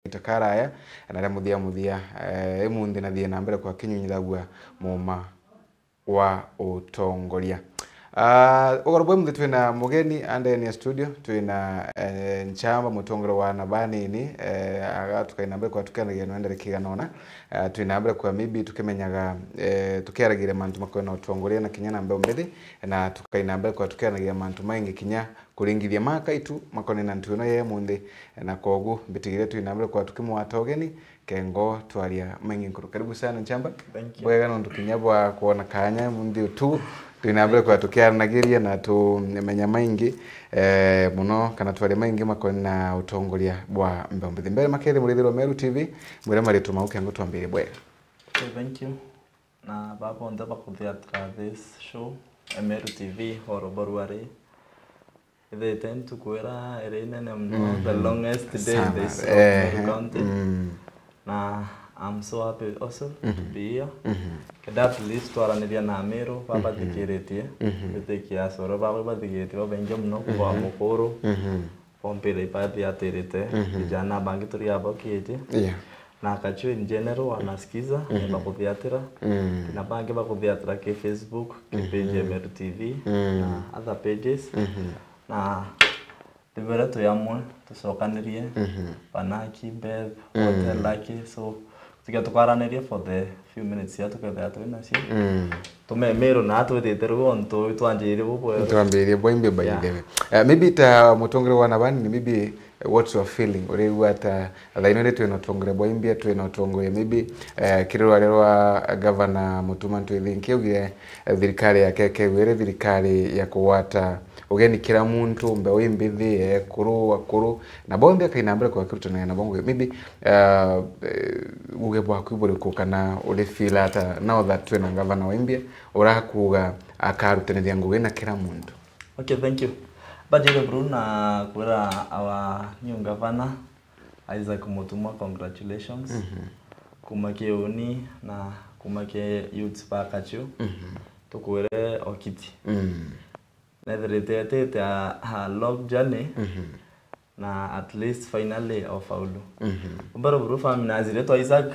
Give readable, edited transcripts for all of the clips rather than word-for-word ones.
itakaraya na muthia emundi na thie na mbere kwa kinyunyithagua muma wa utongoria. Ugorobwe muthe twina mugeni andeni ya studio twina nchamba mutongoro wa nabani ni agatukaina mbere kwa tukanagia nwendere kiganona twina mbere kwa maybe tukimenyaga tukiaragire mantu makwena utongoria na kinyana mbe umbethi na tukaina mbere kwa tukanagia mantu maingi kinya kuringithia makaitu makone na ntuno ye mundi na kogu bitigire twina mbere kwa tukimwa togeni kengo twaria maingi nkuru. Karibu sana nchamba. Bwega no tukinyabwa kuona kanya mundi tu twinambere kwa tukiaranagiria na tumenya maingi muno kana twari maingi makoni na utongoria bwa mbombe mbere makere mulithiro Meru TV mwire maritu mauke ngo twambire bwega. Thank you. Na baba ndaba kuthia this show Meru TV horoborware. They tend to kwera erene mno the longest day in this county. Na I'm so happy also to be here. That list twaraniria na Meru baba thikiretie bitikia soro baba thikiretie baba inge mno kwa mukuru pompere ipathi atirite vijana bangi turi hapo kieti na kachu in general wanasikiza bakuthiatira na bangi bakuthiatira ke Facebook ke page Meru TV na other pages na tibera to yamwe tusokanirie panaki beb hotel laki so tukaranĩria for the few minutes ya tuketha twina cio tume Meru na twetete ruonto twanjire bubwe twambire boimbe by the way maybe ta mutongere wana bani maybe what's your feeling uri wata thaino ri twina tongere boimbe twina tongere maybe kirwa rwa governor Mutuma twithinki ugire thirikari ya keke wire thirikari ya kuwata ugeni kila muntu mbe wimbithi kuru akuru na bonde kaina mbere kwa kiruto na bongo maybe uge bwa kwibore kana uri feel ata now that twina governor wimbia urakuga akarutenethia nguge na kila muntu. Okay, thank you. Bajere Bruna kwera our new governor Isaac Mutuma, congratulations. Kumake oni na kumake youth pakachu tukwere okiti netherete a long journey na at least finally of aulu mbaro bro family nazire to Isaac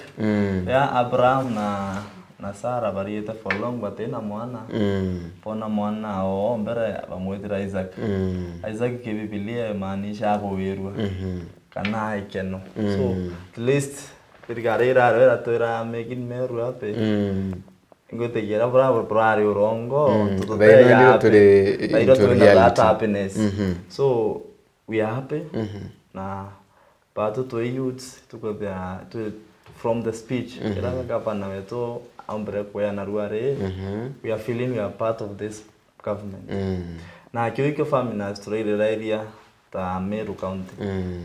ya Abraham na Sarah barieta for long but ena mwana pona mwana o mbere bamwetira Isaac Isaac ke Biblia maanisha hapo werwa kana ikeno so at least tirgarira era tora making Meru happy ngote yera bravo prari urongo to that happiness so we are happy na but to youths to go there to from the speech era gavana wetu ambre kwa na ruare we are feeling we are part of this government na kiwiko family na story area ta Meru County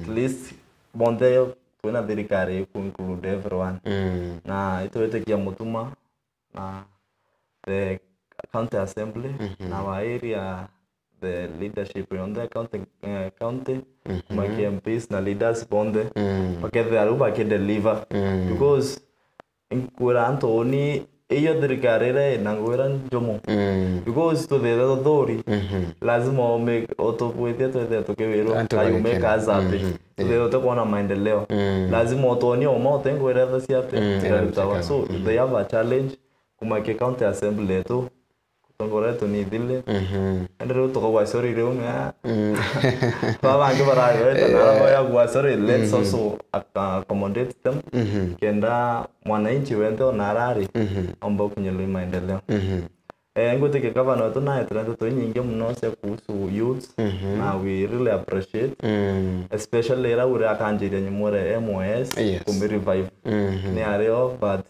at least bonde kuna thirikari ku include everyone na itoetekia Mutuma the county assembly na wa area the leadership on the county my MPs na leaders bonde pakethe aruba ke deliver because in kuranto oni iyo thirikari na ngwira njomo because to the authority lazima make otopwete to kewero ayu make azabe to the kuona maendeleo lazima otoni omote ngwira thasi ate so they have a challenge kumake county assembly letu kutongora to ni dile ndero to kwa sorry leo nga baba ngibara yote na ya kwa sorry let's also accommodate them kenda mwananchi wende na rari ambao kunyele maendeleo ngote ke gavana wetu na yetu to nyingi mno se kuhusu youth na we really appreciate especially era ure akanjire nyumore MOS kumi revive ni areo but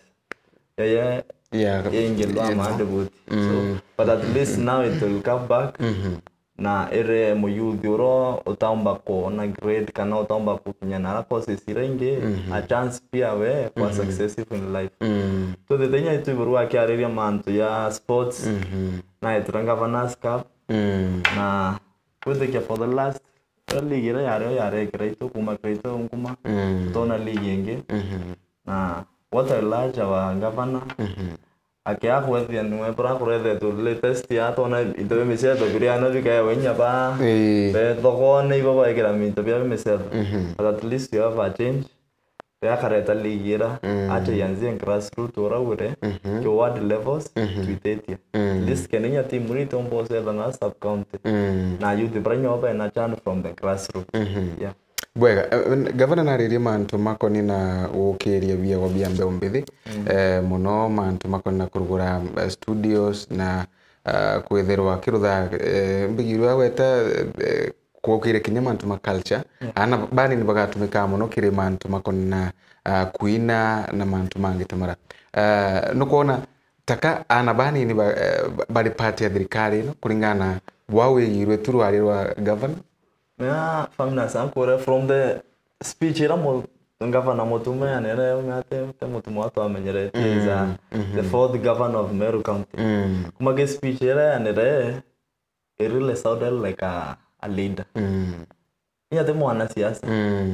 ingelo amande so but at least now it will come back na ere mo youth uro utamba ko na grade kana utamba ko kinyana ko sisirenge a chance pia we kwa successful in life so the thing is to buru akiareria manto ya sports na itranga vanas cup na kude for the last league yare kreito kuma kreito kuma tona league yenge na what I like our governor akia kwethia nwe bra kurethe to latest ya tona itobe mesedo biriana bikaya wenya ba be thogone ibo ba ikira minto bia mesedo but at least you have a change ya kareta ligira acha yanzie grassroots oraure ke ward levels tuitetia this kenya team rito mbose na sub county na youth branyo ba na chan from the grassroots yeah bwega governor nariria mantu makoni na gukiria bia wa bia mbe umbithi muno mantu makoni na kurugura studios na kwetherwa kirutha mbigirwa weta kwokire kinya mantu ma culture ana bani ni bagatumika muno kire mantu makoni na kuina na mantu mangi tamara nukuona taka ana bani ni bari party ya thirikari no kuringana wawe yirwe turwarirwa governor na famna sankore from the speech era mo governor motume anere ngate motumo ato amenyere the fourth governor of Meru County kumage speech era anere it really sounded like a leader yate mwana siasa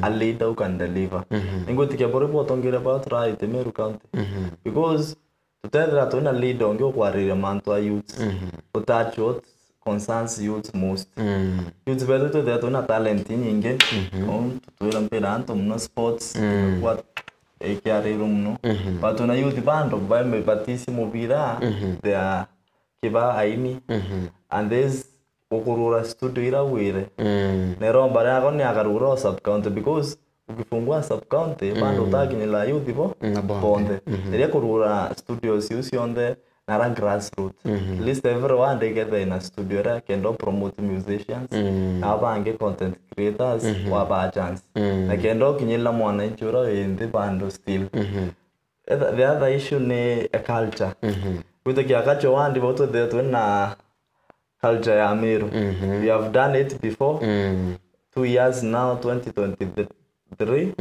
a leader who can deliver ingoti ke bore botongere about right Meru County because to tell that when a leader ngio kwarire mantu a youth touch what concerns youth most youth better to that una talent nyingi on tuela mpira anto mno sports what ekiariru mno but una youth bando baime batisi mubira there kiba aini and there's okurura studio ira wire nero mbare yako ni akarura sub county because ukifungua sub county bando tagini la youth bo bonde ndio kurura studios usionde nara grassroots at least everyone they get in a studio ra kendo promote musicians abange content creators wa ba chance na kendo kinyila mwana inchura in the band still the other issue ni a culture with the kiakacho wandi boto there to na culture ya Meru we have done it before 2 years now 2023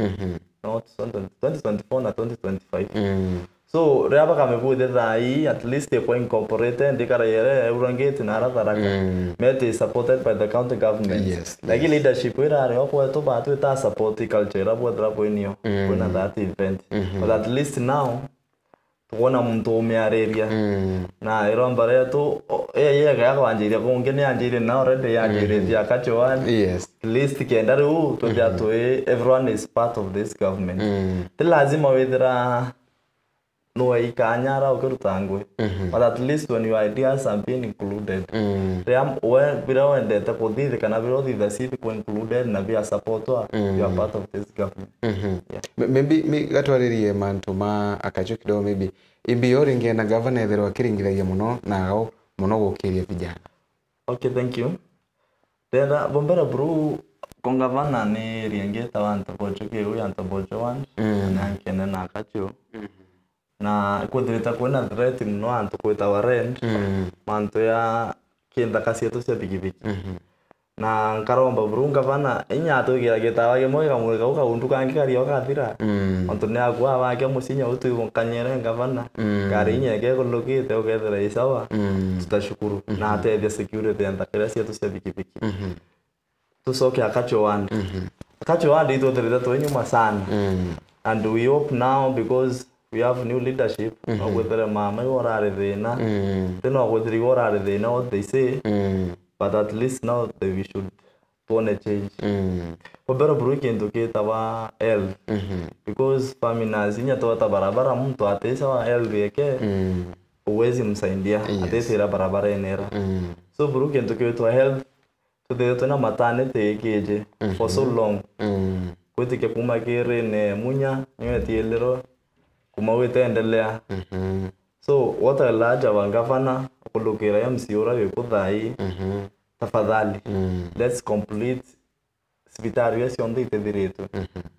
not 2024 na 2025 so reaba kamebude dai at least they point incorporated ndikara yere urangeti na rataraka mete supported by the county government like leadership wera re opo to ba to ta support culture abo drapo inyo kuna that event but at least now tuona mtu umeareria na iromba retu ga kwanjiria kungene anjire na already yanjire ya kachowani at least kienda ru to that way everyone is part of this government lazima wethera no ikanyara ukirutangwe but at least when your ideas have been included when bila ndeta kodire kana bila the city ko included na via support you are part of this government maybe me gatwaririe mantu ma akacho kidogo maybe imbiori ngena governor etherwa kiringithagia muno nao muno gukiria vijana okay thank you tena bombera bro kongavana ni riengeta wanto bocho ke uya anto bocho wan na kene na akacho na kudrita kuona threat mno anto kweta warrant manto ya kienda kasieto cia bigibigi na karomba burunga bana inyato gira gitawa ge moyo kamwe ka unduka ngikari okathira onto ne agwa wake musinya utu kanyere ngavana gari nyege kolokite ogethera isawa tutashukuru na ate the security and the sieto cia bigibigi tusoke akacho wandi akacho wandi ito threat to nyuma sana and we hope now because we have new leadership whether mama or are thina then whether you are thina what they say but at least now we should want a change obera bruki ndoketa wa health because famina zinya tota barabara mtu atesa wa health yake uwezi msaidia atesira barabara enera so bruki ndoketa wa health to the tona maternity yekeje for so long kwetike kuma kere ne munya nyetielero kuma witendelea so what a large wa governor kulukira ya msiora yekuthai tafadhali let's complete hospitali yesi onde itediretu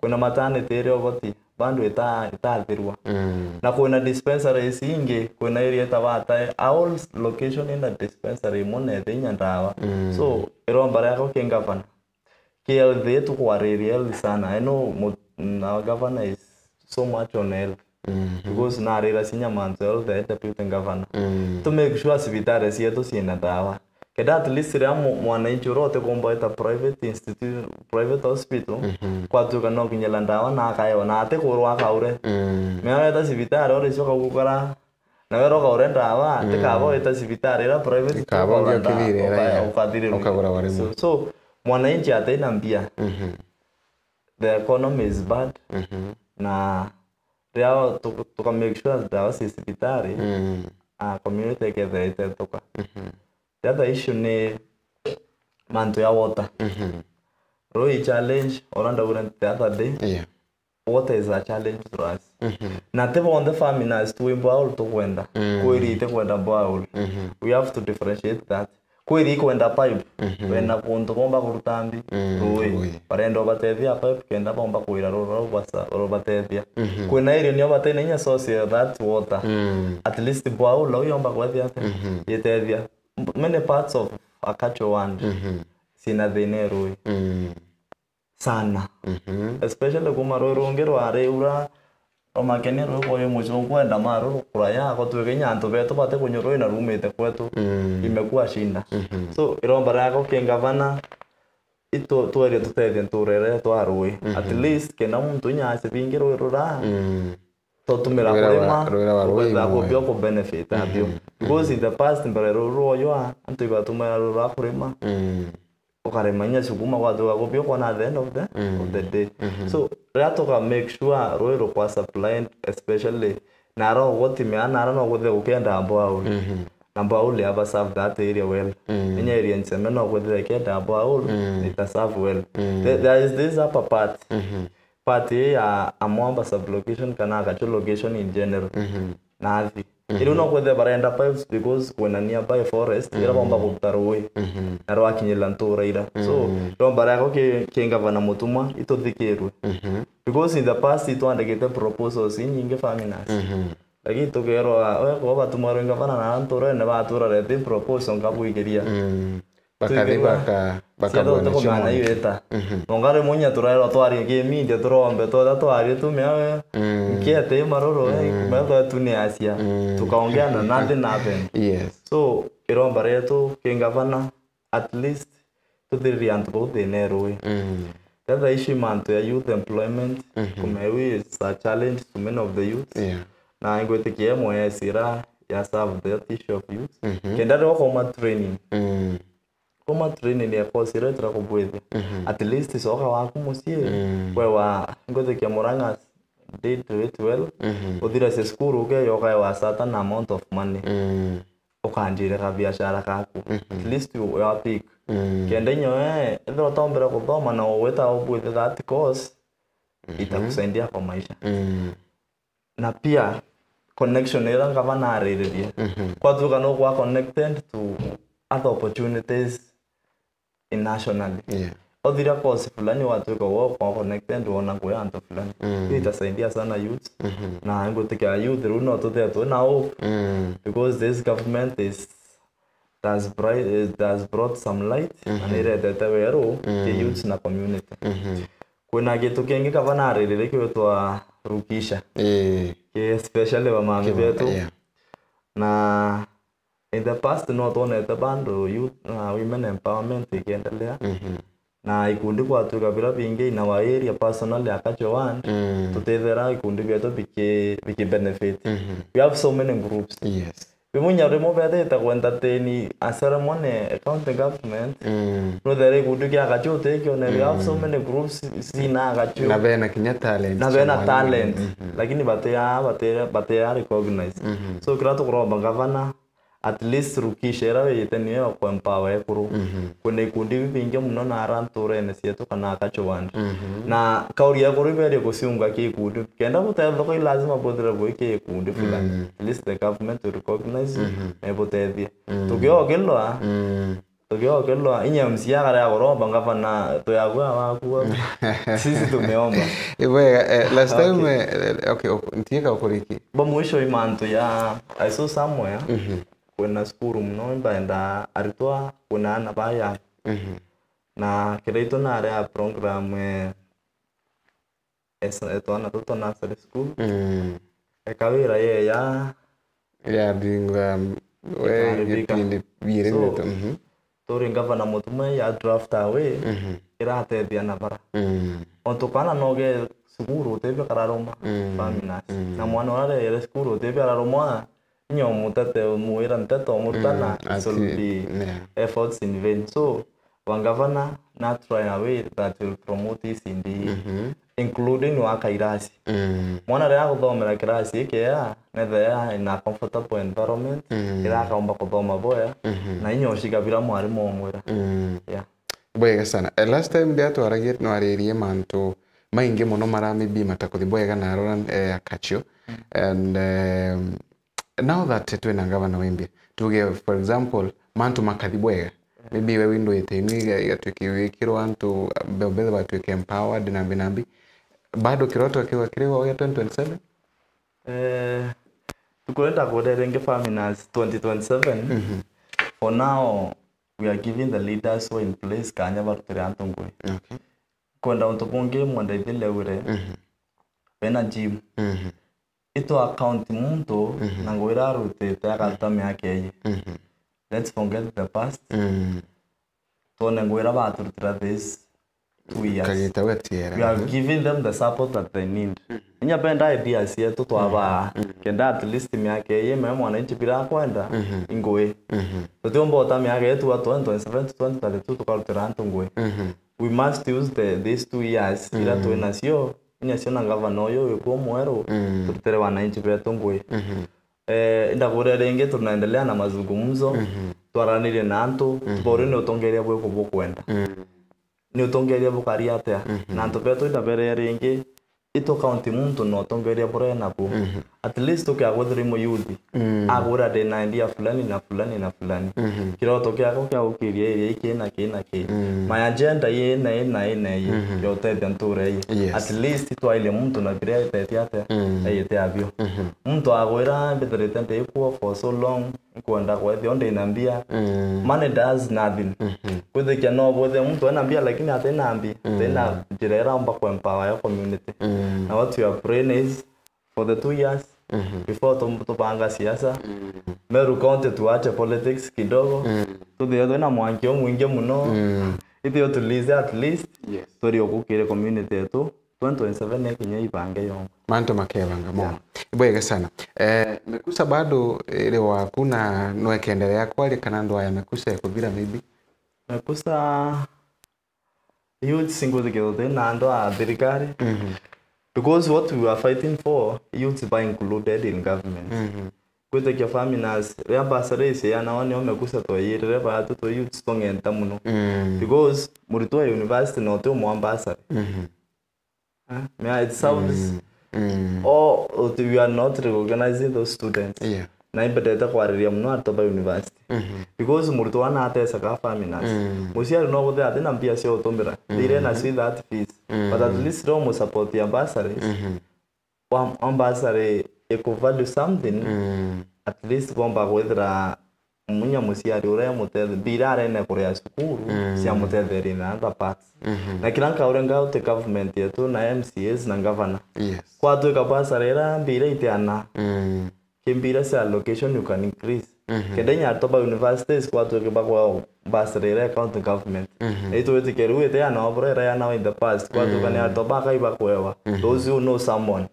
kuna maternity area oboti bandu itathirwa na kuna dispensary singe kuna area tabata all location in the dispensary mone thenya ndawa so iromba yako ke governor KLD yetu kwa area sana I know our governor is so much on health because na area sinya manzel the deputy governor to make sure hospitali yetu sina dawa keda at least ya mwananchi rote komba ita private institute private hospital kwa tuka no kinyela ndawa na akayo na ate kurwa kaure meya ita hospitali ore soka gukora na wero ka ore ndawa ate kabo ita hospitali ra private kabo ndio kidire ukadire ukagora warimo so mwananchi ate na mbia the economy is bad na rĩao tuka make sure ndawa ci cibitari community gethe tuka the other issue ni mantu ya water Roi challenge oranda the other day water is a challenge for us na tevo on the farming as to imbaul to kwenda kwiri te kwenda baul we have to differentiate that kwiri kwenda pipe wena kunto bomba kurutambi roi parendo batethia pipe kenda bomba kwira ro batethia kwena area ni batene nya source that water at least baul lo yomba kwethia yetethia many parts of Akacho Wand sina thine roi sana especially kuma rorongero areura omakenero koyo mucho kwenda maro kuraya ko twekenya anto beto bate kunyoro ina rumete kwetu imekuwa shinda so iromba rako kengavana ito tuere tutete nturere twarui at least kena muntu nyase bingiro rura totumira kurema ko bio ko benefit abio because in the past mberero royo anto ibatumira rura kurema ukaremanya sukuma kwa doa kopio kwa na the end of the day so rato ka make sure roiro kwa supply especially naro woti me anara no guthe ukenda ambao ambao le aba serve that area well enya area nseme no guthe kenda ambao it serve well there is this upper part ya amwamba sublocation kana Akacho location in general nathi ilo no kwethe barenda pipes because when a nearby forest ira bomba kutaroi naro akinyela ntura ira so romba rako kengavana mutuma itothikiru because in the past it wandegete proposals nyingi faminas lakini tokero oya ko batumaro ngavana na ntura ne batura rete proposal ngabuigeria bakari bakabona chimana yeta ngare munya turero twari ke media turombe toda twari tumya kiete maroro kumeba tune Asia tukaongea na nothing happened yes so iromba retu kengavana at least tudiri antu bote neroi the issue manto ya youth employment kumewi is a challenge to many of the youth na ngote kiemo ya sira ya serve the issue of youth kenda ro koma training Koma training ya course retra kubwethe at least soka waku musie wewa ngote kia moranga did it well udira se skuru ke yoka wa certain amount of money ukanjire ka biashara kaku at least you are pick kende nyoe ndo tombera kuthoma na weta ubwethe that course itakusaidia kwa maisha na pia connection era ngavana arereria kwa tuka no kwa connected to other opportunities in nationally odira course fulani watu kwa connected ona kwa anto fulani itasaidia sana youth na ngotika youth runo to now because this government has brought some light and it wero the youth na community kuna kitu kingi kavana aririre kwetwa rukisha especially wa mami betu na in the past no tone the bando youth women empowerment ikiendelea na ikundi kwa tukabira bingi na wa area personally Akacho Wand tutethera ikundi byeto biki benefit we have so many groups bimunya remo bete ta entertain a ceremony county government no there ikundi kya Akacho take on we have so many groups sina Akacho na bena kinya talent lakini batea recognize so krato kuroba gavana at least rukishera weteniyo kwa empower kuru kuna ikundi bingi muno na aranture ne sieto kana Akacho Wand na kauri ya kuru bere kusiunga ke ikundi kenda kutelo ko lazima bodra boy ke ikundi fulani at least the government to recognize ebotethi tugyo kello inyamsia kare agoromba ngavana to yagwa wakuwa sisi tumeomba last time okay ntika ukoriki bomwisho imanto ya I saw somewhere kuna skuru mno mbaenda aritwa kuna ana baya na kireito na area program eto na toto na school ekawira ye ya dinga we yepinde bire neto tori ngavana mutume ya draft away irate dia na bara ontokana noge skuru tebe kararoma famina na mwana wale ya skuru tebe kararoma nyomu tate muira nteto murtana so be efforts in vain so wangavana not try away that will promote this in the including waka irasi mwana ria guthomera kirasi kia nethe in a comfortable environment ira kaomba kuthoma boya na inyoshika bila mwarimu omwira yeah bwega sana last time ndia twaragie no aririe mantu maingi muno maramibi matakuthi bwega na Roland Akachio and now that twina ngavana wimbi tuge for example mantu makathi bwega maybe we window itini gatwikirwa antu bebetha batwike empowered na binambi bado kiroto kiwa kiriwa ya 2027 tukwenda kuderenge Faminas 2027 for now we are giving the leaders who in place kanya barutire antungwe okay kwenda untukunge mwenda ithile ure bena gym ito account muntu na ngwira rutete akaltame yake let's forget the past tone ngwira baturutira this 2 years we are giving them the support that they need nya benda ideas yetu twaba kenda at least myake ye mwana nchipira kwenda ingwe tutombo tamyake yetu wa 2027 2032 tukalutira ntungwe we must use these 2 years ila tuenasio inyasio na gavana oyo weko mwero tutere wananchi betu ngwe ndagurerenge tunaendelea na mazungumzo twaranire na antu tubore ni utongeria bwe kubokwenda ni utongeria bukari atia na antu betu ndabere ringi ito county muntu no tongeria bure na bu at least tukiagwethire mu youth agura de na ndia fulani na fulani na fulani kiroto kiako kia ukiria iria ikina kina ki my agenda ye na yote nture at least twaile muntu na bire tete ate ayete abio muntu agwira beterete nte ikuo for so long kwenda kwethio ndinambia money does nothing kwethe no bothe muntu anambia lakini atenambi tena jirera mba kwa empower ya community na what you are praying is for the 2 years before tupanga siasa Meru County tuache politics kidogo tuthiethwe na mwankio mwingi muno ithio tulize at least story okukire community yetu 2027 kinya ipange yo manto makebanga mo bwega sana mekusa bado ile wakuna no kiendelea kwali kana ndo ya mekusa yakubira maybe mekusa youth single together na ndo a thirikari because what we are fighting for youth by included in government kwete kia Faminas ria basarese ya naone omekusa to yire ba to youth tongenta muno because murito university no to mwambasa it sounds we are not recognizing those students na ibedeta kwariria muno atoba university because murito wana atesa ka Faminas musiari no guthe atina mbia cia utumira dire na see that fees but at least romo support ya bursaries ambassador eco value something at least bomba gwethra munya musiari ure mutete birare na kuria sukuru cia mutete na other parts na kiranka urenga ute government yetu na MCAs na governor kwa tu ka bursaries bire itiana kimbira sa allocation you can increase kedenya atoba universities kwa tu ke bakwa bursary account government ito wete keru ite ana obrera ya now in the past kwa tu kana atoba kai bakwewa those who know someone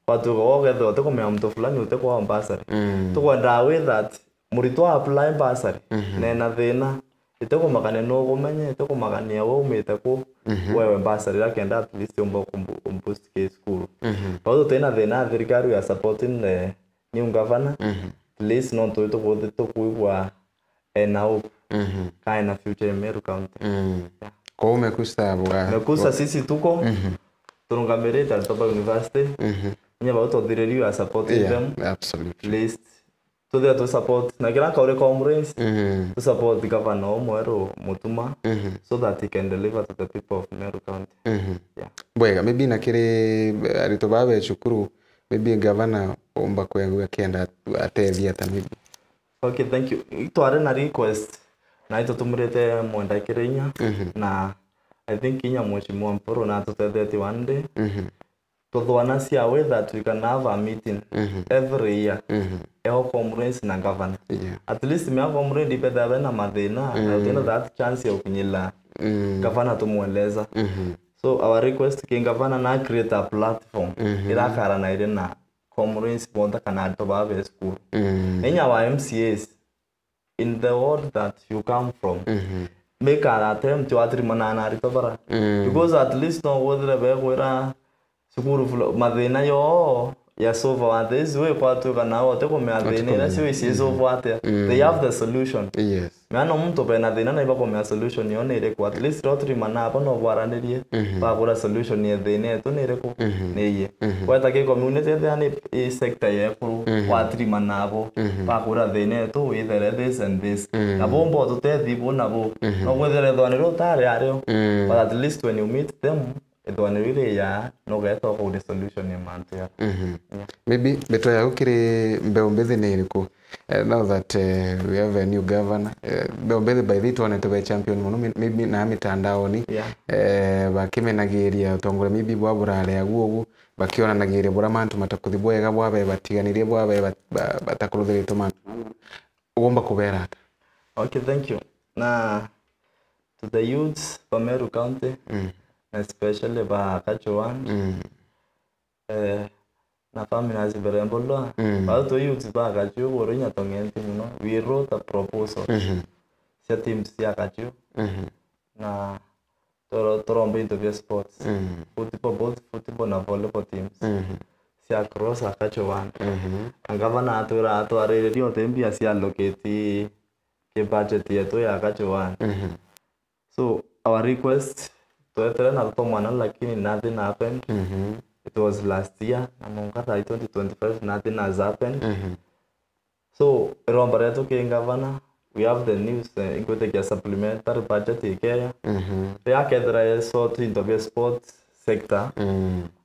kwa tu go getho to komya mtu fulani ute kwa bursary to kwa dawe that murito apply bursary na thina ite ko makane no gomenye ite ko makane wo umete ko wewe bursary rakenda at least umbo boost ke school kwa tena thina thirikari ya supporting the new governor please not to go to kuwa now kind of future Meru County kwa umekusta bwa mekusa sisi tuko tunungamereta Altoba University nya ba to direriwa ya supporting them absolutely please to there to support na kila kaure conference to support the governor Mwero Mutuma so that he can deliver to the people of Meru County bwega maybe na kire aritobabe chukuru maybe governor omba kwa kienda atevia maybe okay thank you itware na request na ito tumurete mwenda kirenya na I think inya mheshimiwa Mporo na tutethete one day tuthwana cia way that we can have a meeting every year eho conference na governor at least me conference dipenda na mathina na tena that chance ya kunyila governor tumweleza so our request ki governor na create a platform ira kara na ile na conference bonda kana Altoba Bay school enya wa MCAs in the world that you come from make an attempt to atrimana na ritobara because at least no wodre be kwera sukuru mathina yo ya solve what this way kwa tu kana wote ko me athina na siwe si solve what they have the solution. Yes. Mano muntu be na thina na iba ko me solution yo ne ire ko at least atrimana hapo no bwaranirie ba kura solution ni thina to ne ire ko ne ye kwa ta ke community ya ni sector ye ko atrimana hapo ba kura thina to we there this and this na bombo to te thibo na bo no wethere thwaniro tare ario but at least when you meet them ethwane really ya no get all the solution in mantu ya maybe beto ya ukiri mbeombezi ni iriku now that we have a new governor mbeombezi by the one to be champion muno maybe na mitandao ni bakimenagiria utongore maybe bwaburale aguo bakiona nagiria bura mantu matakuthibwega bwabe batiganirie bwabe batakuruthiritwo mantu ugomba kubera ata. Okay, thank you. Na to the youths of Meru County, especially ba Kachuan, na family as berembolo. Ba to youths ba Kachu worinya tongenti muno. We wrote a proposal. Sia team sia Kachu. Na torombe into the sports. Football, both football na volleyball teams. Sia cross a Kachuan. Angavana atura atuare dio tembi sia locate ke budget yetu ya Kachuan. So our request to na tomana lakini nothing happened. It was last year namongata 2025 nothing has happened. So rombareto ke ngavana we have the news ingote ke supplementary budget ikea. Ya kedra so to the sports sector.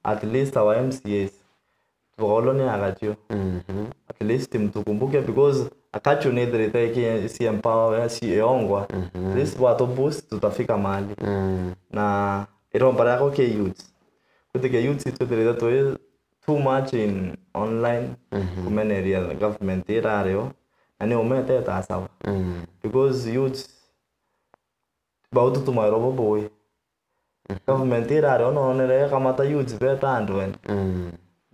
At least our MCAs tuolone agacho. At least mtukumbuke because Akachu nedre take si empower si eongwa this wato boost tutafika mahali na irombara yako ke youth kutike youth tutire to too much in online kumeneria government irareo ani umete tasawa because youth bautu tumarobo boy government irareo no nere kama ta youth beta andwen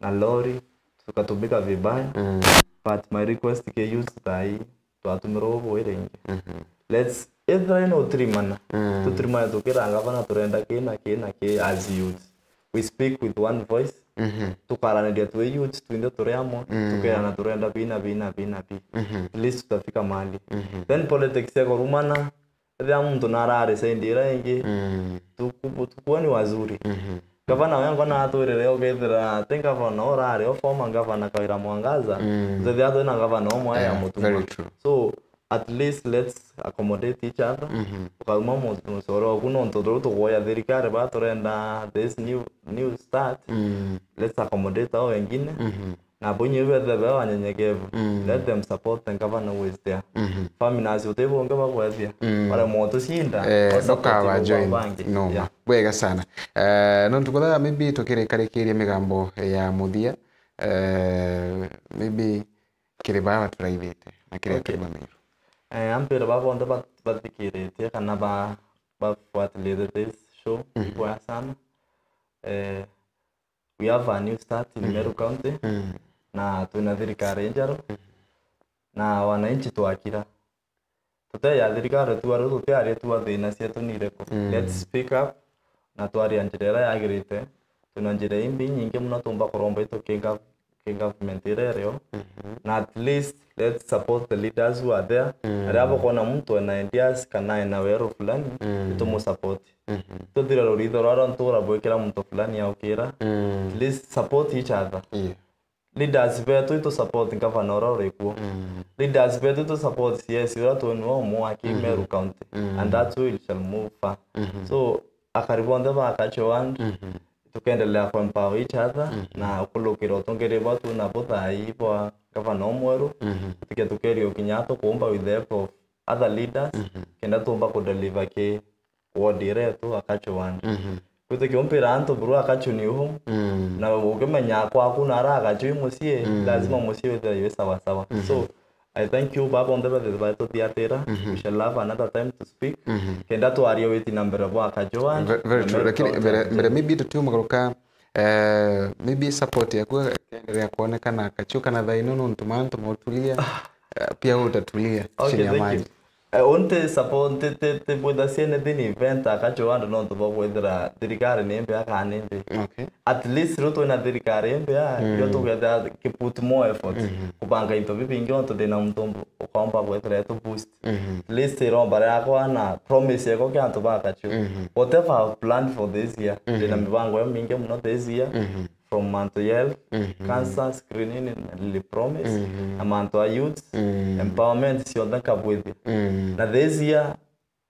na lori tukatumika vibaya. But my request ke youth tai to atumiro boirenge. Let's either no trimana. To trimana to kira ngavana turenda ke as youth. We speak with one voice. To karana dia to youth to ndo tureamo to kira na turenda bina. At least tutafika mahali. Then politics ya korumana ndio mtu narare sendira ingi. Tukuani wazuri. Gavana wangu na aturire ogethera think gavana orare o former gavana Kawira Mwangaza the other na gavana omwe ya mutuma. So at least let's accommodate each other. Kalma musoro kuno ntodoro to goya thirikari ba turenda this new start. Let's accommodate our wengine na bonye wethe be wanyenyekevu. Let them support the governor who is there. Family as yote bonge bagwethia wale moto sinda doka join no bwega sana no tukotha maybe tukirekarekeria migambo ya muthia maybe kiribaya baturaithite na kire tumaniro ampere babonde batikirite kana bafuatilie this show kwa sana we have a new start in Meru County na tuna thirikari njaro na wananchi twakira tuta ya thirikari tuaru tutari tuathina cia tunireko. Let's speak up na twari anjirera yagirite tuna njira imbi nyingi muno tumba kuromba ito kinga government irereo na at least let's support the leaders who are there. Arabo kona mtu na ideas kana na wero fulani tumu support tudira rorido raro ntura bwekera mtu fulani ya ukira at least support each other. Leaders betu to support governor orekuo leaders betu to support yes ura to no mo aki Meru County and that's why it shall move far. So akaribonde ba Kachuan tukendelea ku empower each other na kulukira tongere batu na bothai kwa governor mweru tukerio kinyato kuomba with the help of other leaders kenda tumba ku deliver ke ward iretu Kachuan kutike ompera anto bro akachuni home na ukimenya kwa kuna raga chui musie lazima musie wewe sawa sawa. So I thank you baba on the by to theater. We shall have another time to speak kenda to ario weti number bwa Kachuan very true lakini maybe tu magaruka maybe support ya kuendelea kuonekana Kachuka na dhaino no ntumanto mautulia pia utatulia chini ya maji. onte support te boda siene din event akacho ando no to bwedra dirikare nembe akanembe. Okay. At least roto na dirikare embe yo to get ke put more effort kubanga into bibi ngonto de na mtombo kwamba bwedra to boost. At least ro bara kwa na promise yako kya to bakacho. Whatever I've planned for this year de na mibango ya mingi mno this year from mental health, cancer screening and the promise, mental youth, empowerment si onda kabwezi. Na this year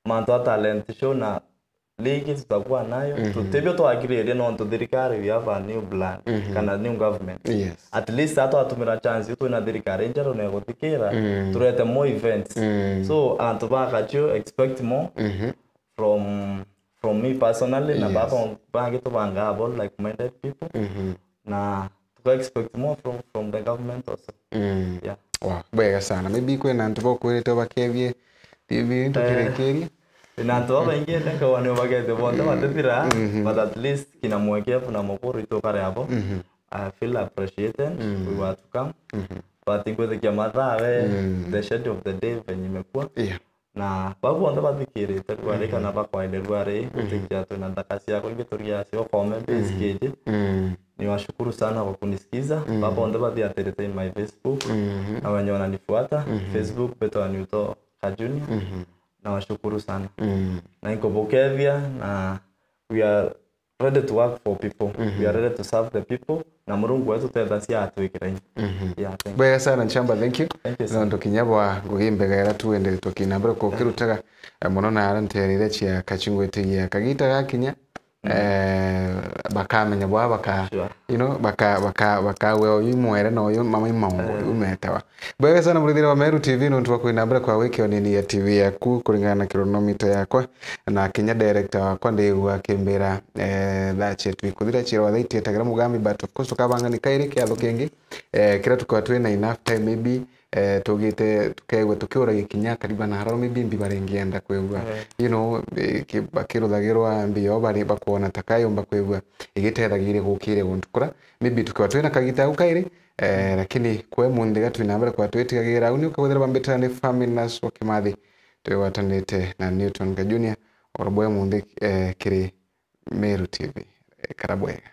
mental talent show na ligi tutakuwa nayo tutebyo to agreed no to dirikare we have a new plan kana new government. Yes. At least ato atumira chance to na dirikare njaro na gotikira turete more events. So antobaka cho expect more from me personally na baba bangi to bangable like minded people. Na to expect more from the government also. Yeah. Wow, bega sana. Maybe kwena ntubo kweleta bakevye TV ntukirekeri. Na ntoba ingene ka wani bagete bonda batira but at least kina mwekea na mokoro itokare hapo. I feel appreciated. We were to come. But ingo the kamera the schedule of the day venye imekuwa. Yeah. Na babu onda batikire takwale kana bakwa ile rware kutikja to na ndakasi yako ingetoria sio comment page. Niwashukuru sana kwa kunisikiza. Babu onda badiaterete my Facebook. Na wenye wananifuata Facebook beto anuto Kajuni. Na washukuru sana. Na niko Bokevia na we are ready to work for people. We are ready to serve the people. Na Mungu wetu tutasia atuikira. Yeah, thank you. Bega sana Nchamba, thank you. Ndo kinyabwa nguhimbe era tuendele tokinambira ko kirutaga muno na aranterire chia kachingwete ya kagita gakinya bakamenya bwa baka you know baka we oyumwere no yo mama imaungo umetawa. Bega sana murithira wa Meru TV no ntwa kwinambira kwa wiki onini ya TV yaku kuringana na kilometer yakwa na kinya director wakwa ndigwa kimbira thache twikuthira chiro wathaiti tagira mugambi but of course tukabanga ni kaire kiatho kingi kira tukwa twina enough time maybe tugite tukegwe tukiura gikinya kariba na haro maybe mbi barengienda kwegwa you know bakiruthagirwa mbio bari bakuona takayomba kwegwa igitethagire gukire guntukura maybe tukwa twina kagita ukaire lakini kwe mundi gatu inambere kwa twetigagira uni ukabuthira bambetana ni family nas wakimathi twewatanite na Newton Junior orobwe mundi kiri Meru TV karabwega.